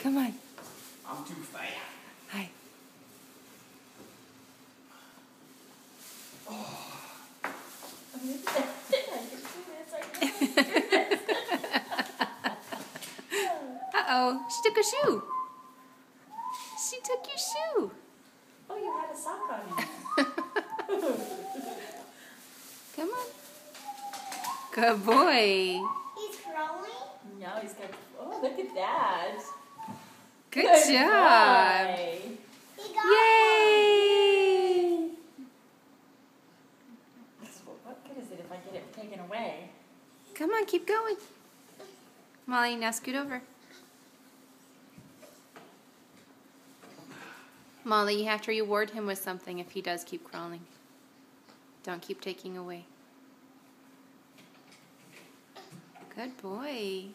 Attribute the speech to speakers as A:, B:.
A: Come on.
B: I'm too fat.
A: Hi. Uh-oh. She took a shoe. She took your shoe.
C: Oh, you had a sock on in there.
A: Come on. Good boy.
D: He's crawling?
C: No, he's got... Oh, look at that.
A: Good job.
C: Boy.
D: He got
A: Yay.
C: What good is it if I get it taken away?
A: Come on, keep going. Molly, now scoot over. Molly, you have to reward him with something if he does keep crawling. Don't keep taking away. Good boy.